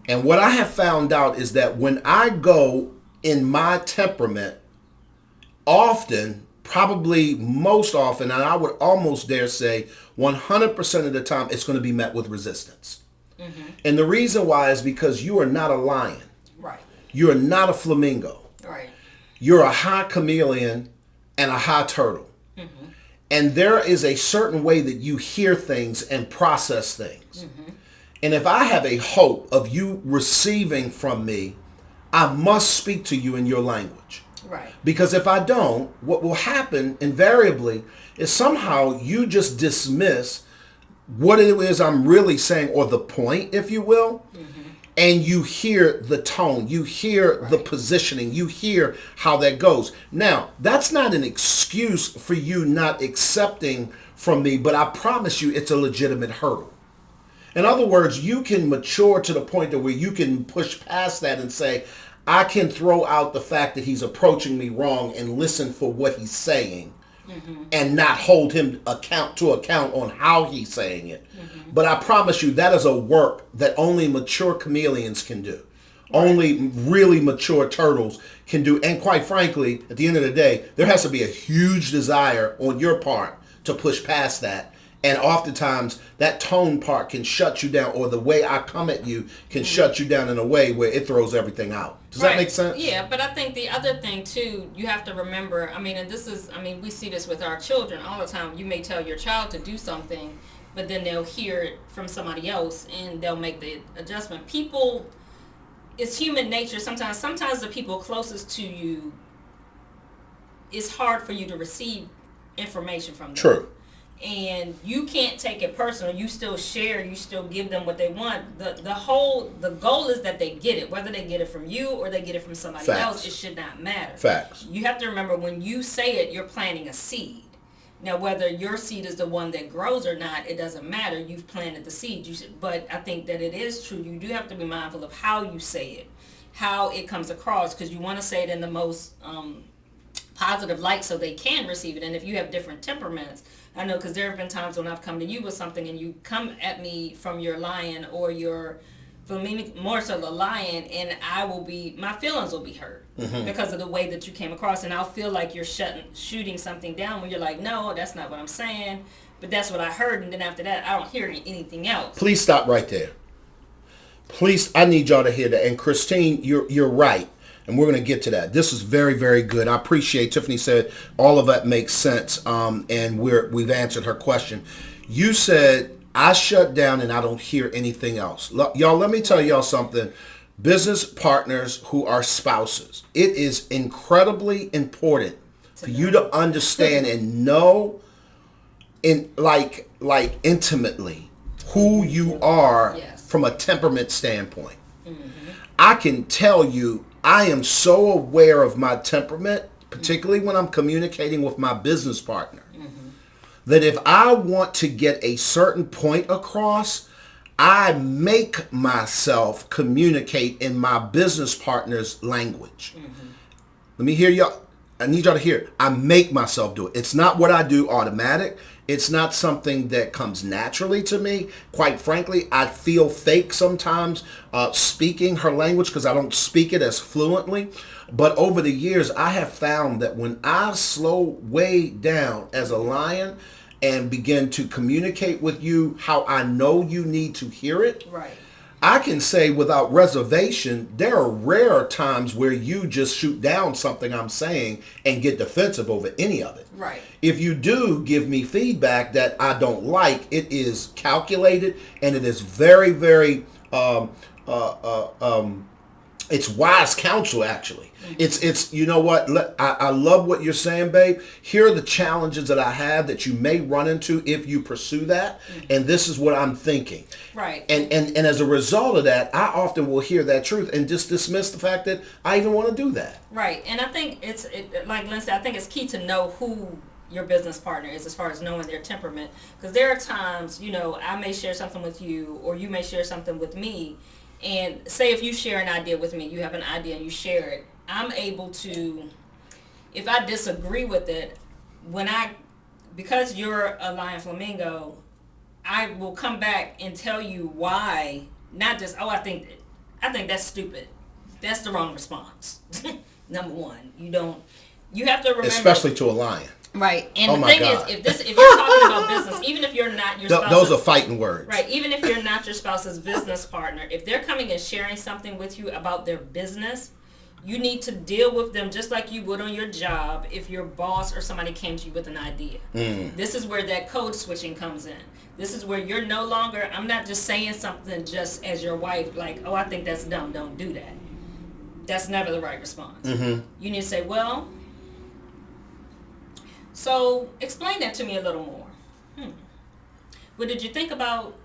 And what I have found out is that when I go in my temperament, often, probably most often, and I would almost dare say 100% of the time, it's going to be met with resistance. And the reason why is because you are not a lion. Right. You are not a flamingo. Right. You're a high chameleon and a high turtle. And there is a certain way that you hear things and process things. And if I have a hope of you receiving from me, I must speak to you in your language. Right. Because if I don't, what will happen invariably is somehow you just dismiss what it is I'm really saying, or the point, if you will. And you hear the tone, you hear the positioning, you hear how that goes. Now, that's not an excuse for you not accepting from me, but I promise you it's a legitimate hurdle. In other words, you can mature to the point that where you can push past that and say, I can throw out the fact that he's approaching me wrong and listen for what he's saying and not hold him account on how he's saying it. But I promise you, that is a work that only mature chameleons can do. Only really mature turtles can do. And quite frankly, at the end of the day, there has to be a huge desire on your part to push past that. And oftentimes, that tone part can shut you down, or the way I come at you can shut you down in a way where it throws everything out. Does that make sense? Yeah, but I think the other thing, too, you have to remember, we see this with our children all the time. You may tell your child to do something, but then they'll hear it from somebody else, and they'll make the adjustment. People, it's human nature. Sometimes the people closest to you, it's hard for you to receive information from them. True. And you can't take it personal. You still share. You still give them what they want. The goal is that they get it. Whether they get it from you or they get it from somebody else, it should not matter. Facts. You have to remember, when you say it, you're planting a seed. Now, whether your seed is the one that grows or not, it doesn't matter. You've planted the seed. But I think that it is true. You do have to be mindful of how you say it, how it comes across, because you want to say it in the most positive light so they can receive it. And if you have different temperaments, I know, because there have been times when I've come to you with something and you come at me from your lion, or for me more so the lion, and my feelings will be hurt because of the way that you came across, and I'll feel like you're shooting something down when you're like, no, that's not what I'm saying, but that's what I heard, and then after that, I don't hear anything else. Please stop right there. Please, I need y'all to hear that. And Christine, you're right. And we're going to get to that. This is very, very good. I appreciate Tiffany said all of that makes sense. And we've answered her question. You said, I shut down and I don't hear anything else. Y'all, let me tell y'all something. Business partners who are spouses, it is incredibly important for you to understand and know like intimately who you are from a temperament standpoint. I can tell you, I am so aware of my temperament, particularly when I'm communicating with my business partner, that if I want to get a certain point across, I make myself communicate in my business partner's language. Let me hear y'all. I need y'all to hear it. I make myself do it. It's not what I do automatic. It's not something that comes naturally to me. Quite frankly, I feel fake sometimes speaking her language because I don't speak it as fluently. But over the years, I have found that when I slow way down as a lion and begin to communicate with you how I know you need to hear it, right, I can say without reservation, there are rare times where you just shoot down something I'm saying and get defensive over any of it. Right. If you do give me feedback that I don't like, it is calculated and it is very, very, it's wise counsel, actually. It's you know what, I love what you're saying, babe. Here are the challenges that I have that you may run into if you pursue that, and this is what I'm thinking. Right. And as a result of that, I often will hear that truth and just dismiss the fact that I even want to do that. Right. And I think like Lynn said, I think it's key to know who your business partner is as far as knowing their temperament, because there are times, I may share something with you or you may share something with me, and say if you share an idea with me, you have an idea and you share it, I'm able to, if I disagree with it, because you're a lion flamingo, I will come back and tell you why, not just, I think that's stupid. That's the wrong response. Number one, you have to remember. Especially to a lion. Right. And the thing is, if you're talking about business, even if you're not your spouse's, those are fighting words. Right. Even if you're not your spouse's business partner, if they're coming and sharing something with you about their business, you need to deal with them just like you would on your job if your boss or somebody came to you with an idea. This is where that code switching comes in. This is where you're no longer, I'm not just saying something just as your wife, like, I think that's dumb, don't do that. That's never the right response. You need to say, well, so explain that to me a little more. What did you think about,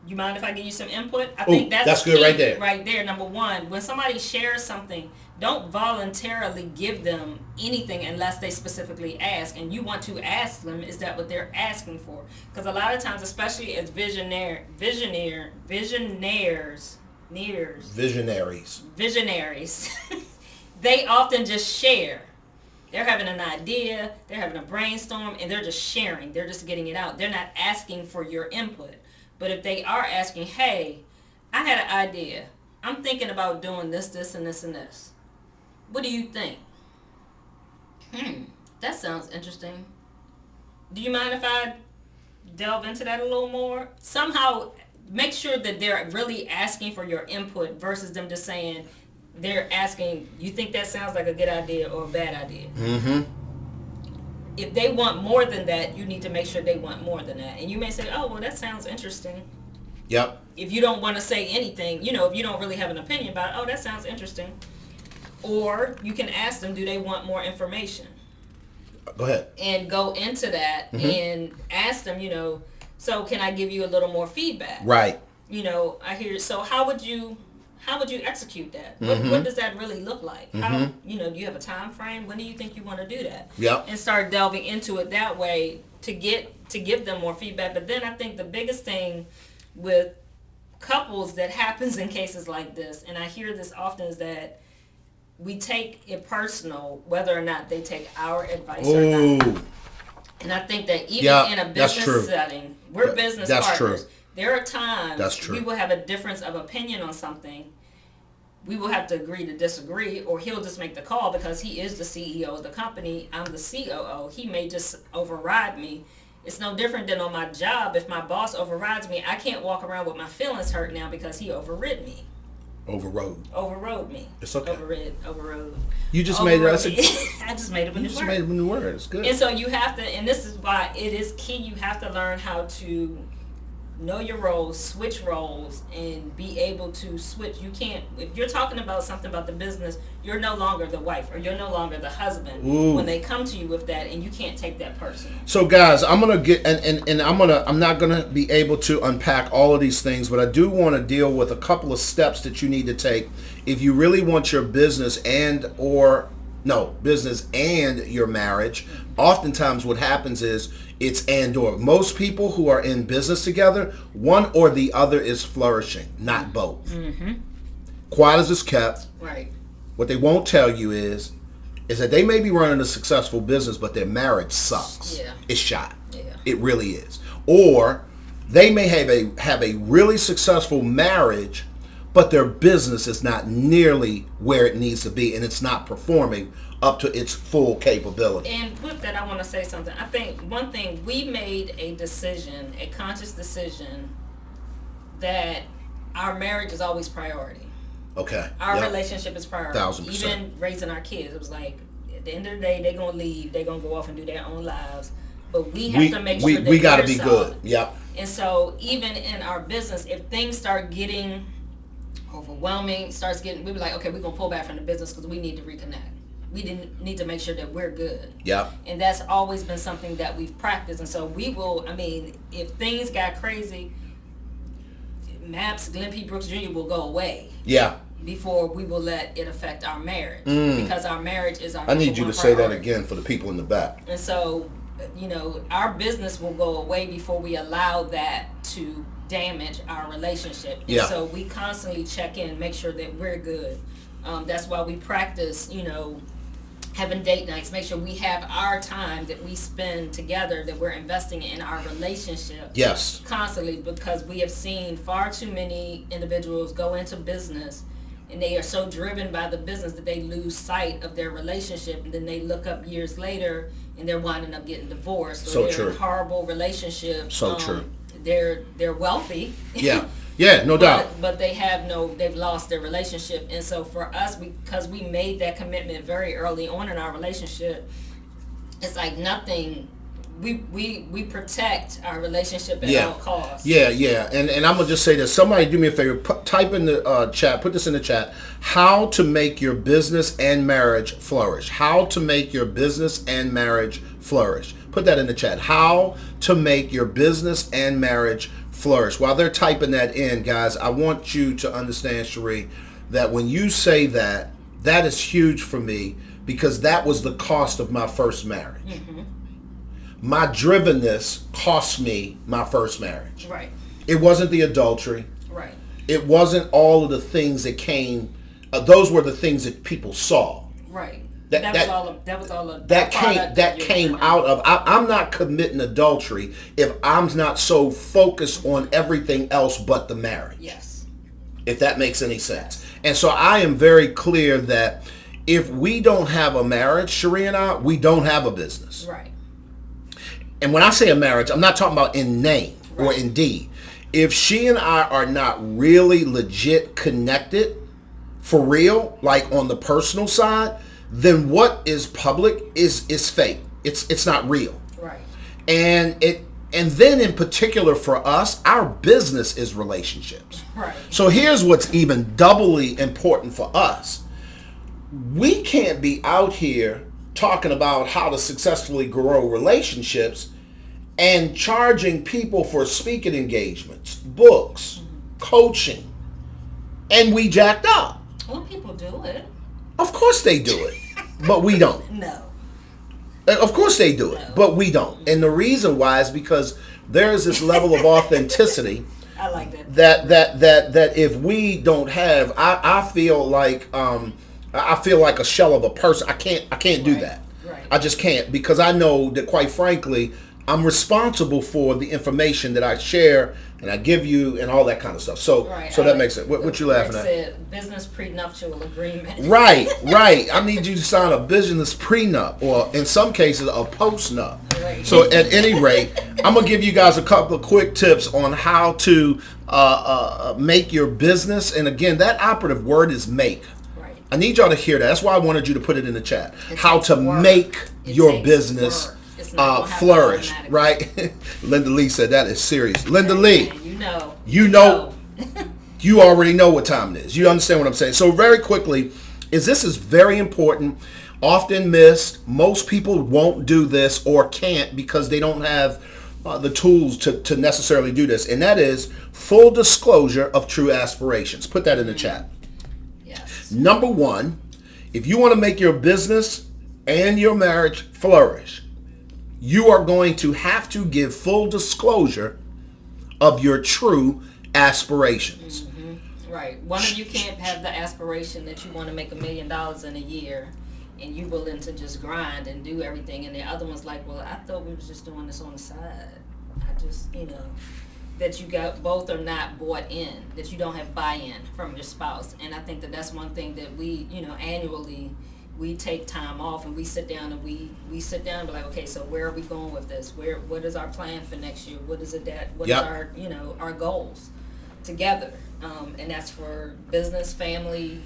You mind if I give you some input? I Ooh, think that's good key right there. Right there, number one. When somebody shares something, don't voluntarily give them anything unless they specifically ask. And you want to ask them, is that what they're asking for? Because a lot of times, especially as visionaries, they often just share. They're having an idea, they're having a brainstorm, and they're just sharing. They're just getting it out. They're not asking for your input. But if they are asking, hey, I had an idea. I'm thinking about doing this, this, and this, and this. What do you think? That sounds interesting. Do you mind if I delve into that a little more? Somehow make sure that they're really asking for your input versus them just saying, they're asking, you think that sounds like a good idea or a bad idea? Mm-hmm. If they want more than that, you need to make sure they want more than that. And you may say, oh, well, that sounds interesting. Yep. If you don't want to say anything, if you don't really have an opinion about it, oh, that sounds interesting. Or you can ask them, do they want more information? Go ahead. And go into that and ask them, so can I give you a little more feedback? Right. I hear, so how would you execute that? What does that really look like? How, do you have a time frame? When do you think you want to do that? Yep. And start delving into it that way to give them more feedback. But then I think the biggest thing with couples that happens in cases like this, and I hear this often, is that we take it personal whether or not they take our advice or not. And I think that even in a business setting, we're business partners. True. There are times we will have a difference of opinion on something. We will have to agree to disagree, or he'll just make the call because he is the CEO of the company. I'm the COO. He may just override me. It's no different than on my job. If my boss overrides me, I can't walk around with my feelings hurt now because he overrid me. Overrode me. It's okay. Overrode. You just made it. I just made up a new word. You just made up a new word. It's good. And so you have to, and this is why it is key, you have to learn how to know your roles, switch roles, and be able to switch. You can't, if you're talking about something about the business, you're no longer the wife or you're no longer the husband when they come to you with that, and you can't take that personal. So guys, I'm gonna get and I'm not gonna be able to unpack all of these things, but I do want to deal with a couple of steps that you need to take if you really want your business and your marriage. Oftentimes what happens is it's and or. Most people who are in business together, one or the other is flourishing, not both. Mm-hmm. Quiet as it's kept. Right. What they won't tell you is that they may be running a successful business, but their marriage sucks. Yeah. It's shot. Yeah. It really is. Or they may have a really successful marriage, but their business is not nearly where it needs to be, and it's not performing up to its full capability. And with that, I want to say something. I think one thing, we made a decision, a conscious decision, that our marriage is always priority. Okay. Our relationship is priority. 1,000%. Even raising our kids, it was like, at the end of the day, they're going to leave, they're going to go off and do their own lives. But we have to make sure that we got to be solid. good. Yep. And so even in our business, if things start getting overwhelming, we be like, okay, we're going to pull back from the business because we need to reconnect. We didn't need to make sure that we're good. Yeah. And that's always been something that we've practiced. And so we will, if things got crazy, Glenn P.Brooks Jr. will go away. Yeah. Before we will let it affect our marriage. Because our marriage is our I need you to say that again for the people in the back. And so, our business will go away before we allow that to damage our relationship. And so we constantly check in, make sure that we're good. That's why we practice, having date nights, make sure we have our time that we spend together, that we're investing in our relationship. Yes. Constantly, because we have seen far too many individuals go into business and they are so driven by the business that they lose sight of their relationship, and then they look up years later and they're winding up getting divorced, or they're in horrible relationships. So true. They're wealthy. Yeah. Yeah, no doubt. But they've lost their relationship. And so for us, because we made that commitment very early on in our relationship, it's like nothing, we protect our relationship at all costs. Yeah. And I'm going to just say this. Somebody do me a favor, type in the chat, put this in the chat, how to make your business and marriage flourish. How to make your business and marriage flourish. Put that in the chat. How to make your business and marriage flourish. flourish. While they're typing that in, guys, I want you to understand, Cherie, that when you say that, that is huge for me because that was the cost of my first marriage. Mm-hmm. My drivenness cost me my first marriage. Right. It wasn't the adultery. Right. It wasn't all of the things that came. Those were the things that people saw. Right. That came driven. out of. I'm not committing adultery if I'm not so focused on everything else but the marriage. Yes. If that makes any sense. And so I am very clear that if we don't have a marriage, Cherie and I, we don't have a business. Right. And when I say a marriage, I'm not talking about in name or Right. in deed. If she and I are not really legit connected for real, like on the personal side, then what is public is fake. It's not real. Right. And then in particular for us, our business is relationships. Right. So here's what's even doubly important for us. We can't be out here talking about how to successfully grow relationships and charging people for speaking engagements, books, coaching, and we jacked up. Well, people do it. Of course they do it, but we don't. No. Of course they do it, but we don't. And the reason why is because there is this level of authenticity I like that. that if we don't have, I feel like a shell of a person. I can't do Right. that. Right. I just can't because I know that quite frankly, I'm responsible for the information that I share and I give you and all that kind of stuff. So Right. so that makes sense. What you laughing Rick at? said business prenuptial agreement. Right. I need you to sign a business prenup or in some cases a postnup. Right. So at any rate, I'm gonna give you guys a couple of quick tips on how to make your business. And again, that operative word is make. Right. I need y'all to hear that. That's why I wanted you to put it in the chat. How to work. make It your takes business work. It's not gonna happen flourish, automatically. right? Linda Lee said that is serious. Linda Lee, And you know, you already know what time it is. You understand what I'm saying? So very quickly, this is very important, often missed. Most people won't do this or can't because they don't have the tools to necessarily do this. And that is full disclosure of true aspirations. Put that in the chat. Yes. Number one, if you want to make your business and your marriage flourish, you are going to have to give full disclosure of your true aspirations. Mm-hmm. Right. One of you can't have the aspiration that you want to make $1 million in a year and you willing to just grind and do everything, and the other one's like, well, I thought we was just doing this on the side. I just, that you got both are not bought in, that you don't have buy-in from your spouse. And I think that that's one thing that we, annually we take time off and we sit down and we sit down and be like, okay, so where are we going with this? What is our plan for next year? What is it that what Yep. is our our goals together? And that's for business, family,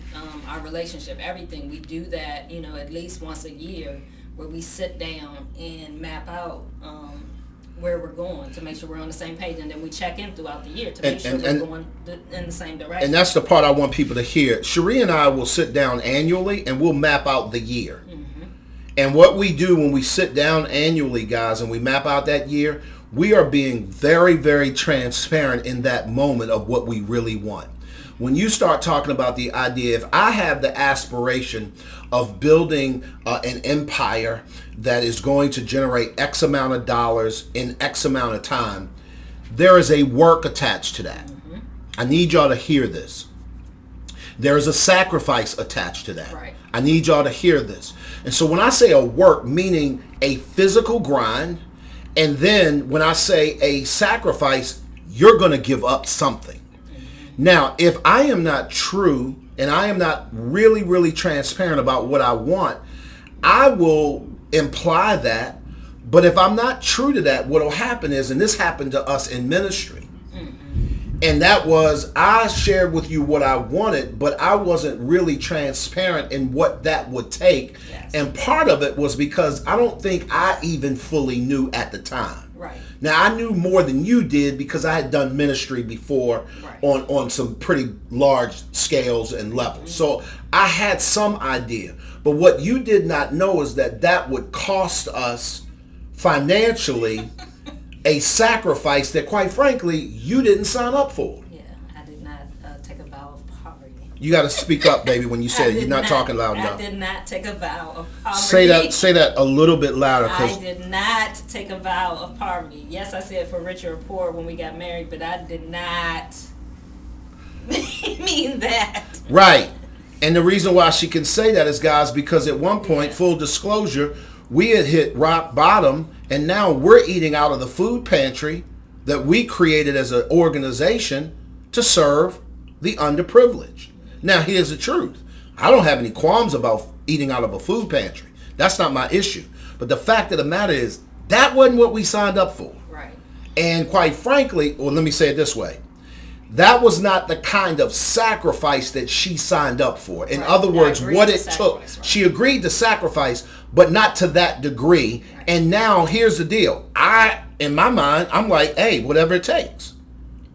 our relationship, everything. We do that, at least once a year where we sit down and map out where we're going to make sure we're on the same page, and then we check in throughout the year to make sure we're going in the same direction. And that's the part I want people to hear. Cherie and I will sit down annually and we'll map out the year. Mm-hmm. And what we do when we sit down annually, guys, and we map out that year, we are being very, very transparent in that moment of what we really want. When you start talking about the idea, if I have the aspiration of building an empire that is going to generate X amount of dollars in X amount of time, there is a work attached to that. Mm-hmm. I need y'all to hear this. There is a sacrifice attached to that. Right. I need y'all to hear this. And so when I say a work, meaning a physical grind, and then when I say a sacrifice, you're going to give up something. Now, if I am not true and I am not really, really transparent about what I want, I will imply that. But if I'm not true to that, what will happen is, and this happened to us in ministry, and that was I shared with you what I wanted, but I wasn't really transparent in what that would take. Yes. And part of it was because I don't think I even fully knew at the time. Right. Now, I knew more than you did because I had done ministry before. Right. on some pretty large scales and levels. Mm-hmm. So I had some idea. But what you did not know is that would cost us financially a sacrifice that, quite frankly, you didn't sign up for. Yeah, I did not take a vow of poverty. You got to speak up, baby, when you say it. You're not talking loud enough. I did not take a vow of poverty. Say that a little bit louder. I did not take a vow of poverty. Yes, I said for rich or poor when we got married, but I did not mean that. Right. And the reason why she can say that is, guys, because at one point, full disclosure, we had hit rock bottom, and now we're eating out of the food pantry that we created as an organization to serve the underprivileged. Now, here's the truth. I don't have any qualms about eating out of a food pantry. That's not my issue. But the fact of the matter is, that wasn't what we signed up for. Right. And quite frankly, or let me say it this way, that was not the kind of sacrifice that she signed up for. In other words, what it took. Right. She agreed to sacrifice, but not to that degree. Right. And now here's the deal. In my mind, I'm like, hey, whatever it takes.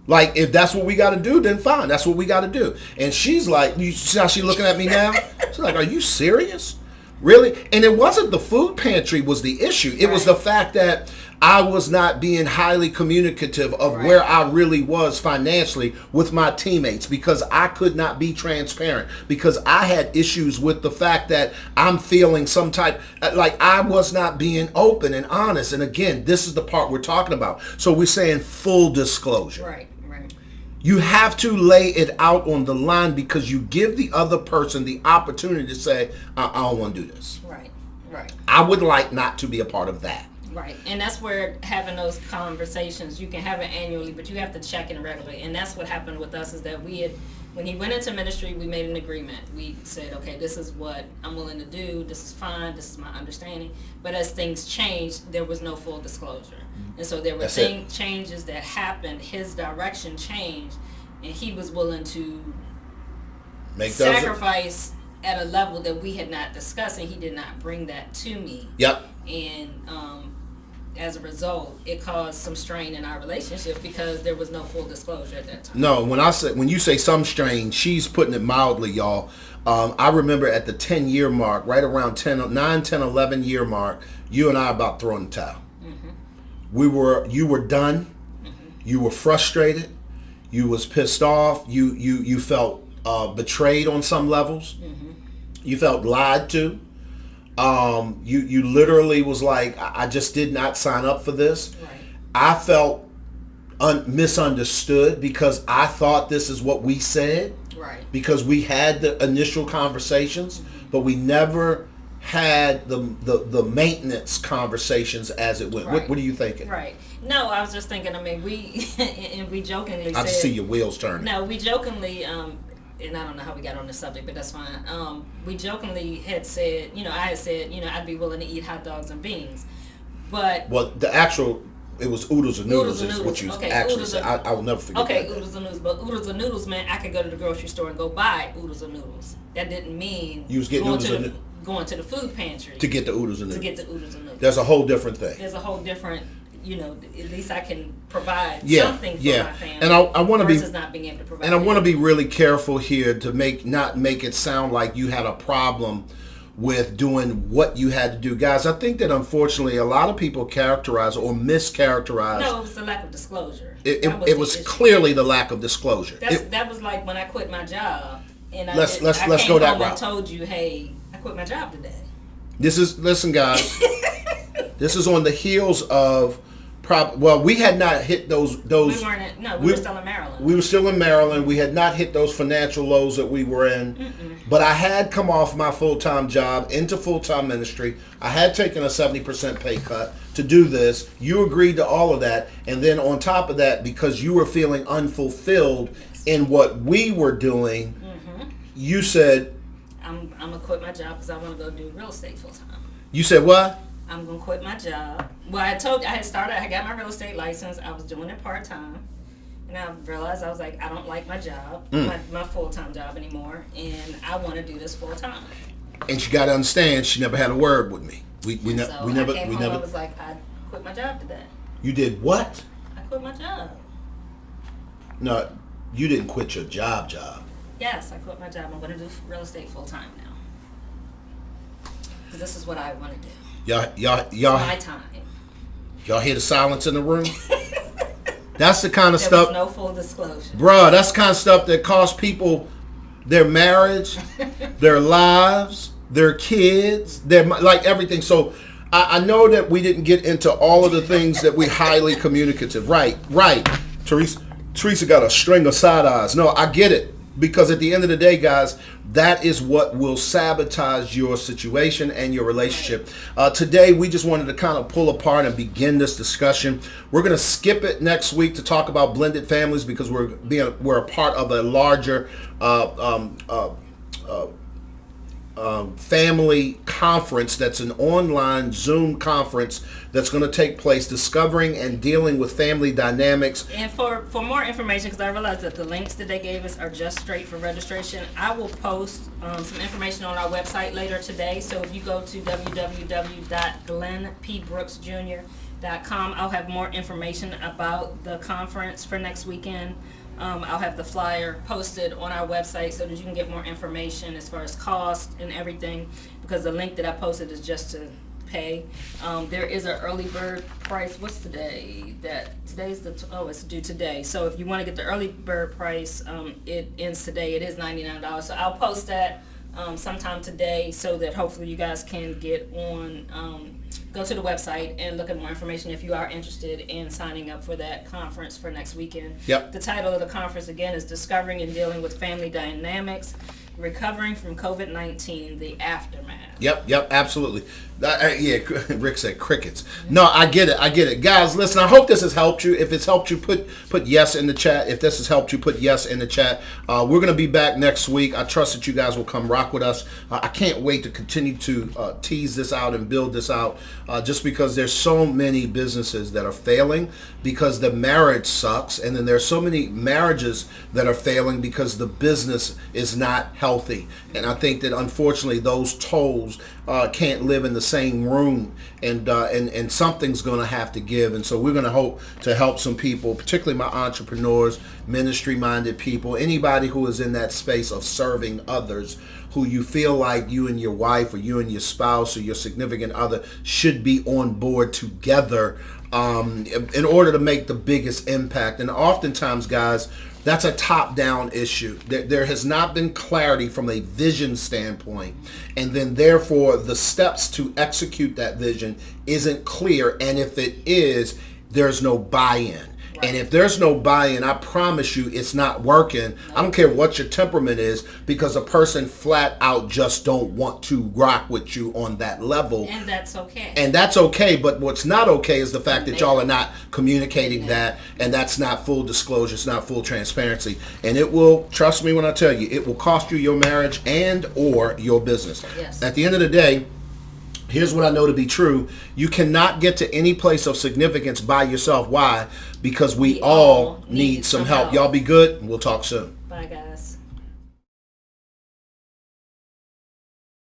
Like, if that's what we got to do, then fine. That's what we got to do. And she's like, you see how she's looking at me now? She's like, are you serious? Really? And it wasn't the food pantry was the issue. It was the fact that I was not being highly communicative of where I really was financially with my teammates, because I could not be transparent, because I had issues with the fact that I'm feeling some type, like I was not being open and honest. And again, this is the part we're talking about. So we're saying full disclosure. Right. You have to lay it out on the line, because you give the other person the opportunity to say, I don't want to do this. Right. I would like not to be a part of that. Right. And that's where having those conversations, you can have it annually, but you have to check in regularly. And that's what happened with us, is that when he went into ministry, we made an agreement. We said, okay, this is what I'm willing to do. This is fine. This is my understanding. But as things changed, there was no full disclosure. And so there were changes that happened. His direction changed, and he was willing to sacrifice at a level that we had not discussed, and he did not bring that to me. Yep. And as a result, it caused some strain in our relationship, because there was no full disclosure at that time. No, when you say some strain, she's putting it mildly, y'all. I remember at the 10-year mark, right around 9, 10, 11 year mark, you and I about throwing the towel. You were done. You were frustrated. You was pissed off. You felt betrayed on some levels. You felt lied to. You literally was like, I just did not sign up for this. Right. I felt misunderstood, because I thought this is what we said. Right. Because we had the initial conversations, but we never had the maintenance conversations as it went. Right. What are you thinking? Right. No, I was just thinking, I mean, we jokingly I said, see your wheels turning. No, we jokingly, and I don't know how we got on the subject, but that's fine. We jokingly had said, I had said, I'd be willing to eat hot dogs and beans. But it was oodles and noodles is what you actually said. I will never forget that. Okay, oodles and noodles. But oodles and noodles meant I could go to the grocery store and go buy oodles and noodles. That didn't mean you was getting going to the food pantry to get the oodles and noodles. To get the oodles and noodles. There's a whole different thing. There's a whole different, at least I can provide something for my family. And I want to be versus not being able to provide. And I want to be really careful here to not make it sound like you had a problem with doing what you had to do. Guys, I think that unfortunately a lot of people characterize or mischaracterize. No, it was the lack of disclosure. It was clearly the lack of disclosure. That was like when I quit my job, and let's go that route. I told you, hey, I quit my job today. Listen, guys. This is on the heels of we had not hit those. We weren't. We were still in Maryland. We were still in Maryland. We had not hit those financial lows that we were in. But I had come off my full-time job into full-time ministry. I had taken a 70% pay cut to do this. You agreed to all of that. And then on top of that, because you were feeling unfulfilled in what we were doing, you said, I'm going to quit my job because I want to go do real estate full-time. You said what? I'm going to quit my job. Well, I got my real estate license. I was doing it part-time. And I realized, I was like, I don't like my job, my full-time job anymore, and I want to do this full-time. And she got to understand, she never had a word with me. We never. I was like, I quit my job today. You did what? I quit my job. No, you didn't quit your job. Yes, I quit my job. I'm going to do real estate full-time now. Because this is what I want to do. Y'all. It's my time. Y'all hear the silence in the room? That's the kind of There stuff. was no full disclosure. Bruh, that's the kind of stuff that costs people their marriage, their lives, their kids, their like everything. So I know that we didn't get into all of the things that we highly communicative. Right. Teresa got a string of side eyes. No, I get it. Because at the end of the day, guys, that is what will sabotage your situation and your relationship. Today, we just wanted to kind of pull apart and begin this discussion. We're going to skip it next week to talk about blended families because we're a part of a larger family conference that's an online Zoom conference that's going to take place, discovering and dealing with family dynamics. And for more information, because I realize that the links that they gave us are just straight for registration, I will post some information on our website later today. So if you go to www.glennpbrooksjr.com, I'll have more information about the conference for next weekend. I'll have the flyer posted on our website so that you can get more information as far as cost and everything, because the link that I posted is just to pay. There is an early bird price. What's today? It's due today. So if you want to get the early bird price, it ends today. It is $99. So I'll post that sometime today so that hopefully you guys can get on, go to the website and look at more information if you are interested in signing up for that conference for next weekend. Yep. The title of the conference again is Discovering and Dealing with Family Dynamics, Recovering from COVID-19, the Aftermath. Yep, absolutely. Yeah, Rick said crickets. No, I get it. Guys, listen, I hope this has helped you. If it's helped you, put yes in the chat. If this has helped you, put yes in the chat. We're going to be back next week. I trust that you guys will come rock with us. I can't wait to continue to tease this out and build this out, just because there's so many businesses that are failing because the marriage sucks, and then there's so many marriages that are failing because the business is not healthy. And I think that unfortunately those toes can't live in the same room, and something's going to have to give. And so we're going to hope to help some people, particularly my entrepreneurs, ministry-minded people, anybody who is in that space of serving others, who you feel like you and your wife or you and your spouse or your significant other should be on board together in order to make the biggest impact. And oftentimes, guys, that's a top-down issue. There has not been clarity from a vision standpoint, and then therefore the steps to execute that vision isn't clear, and if it is, there's no buy-in. And if there's no buy-in, I promise you it's not working. I don't care what your temperament is, because a person flat out just don't want to rock with you on that level. And that's okay. And that's okay, but what's not okay is the fact that y'all are not communicating that, and that's not full disclosure, it's not full transparency. And it will, trust me when I tell you, it will cost you your marriage and or your business. Yes. At the end of the day, here's what I know to be true. You cannot get to any place of significance by yourself. Why? Because we all need some help. Y'all be good, and we'll talk soon. Bye, guys.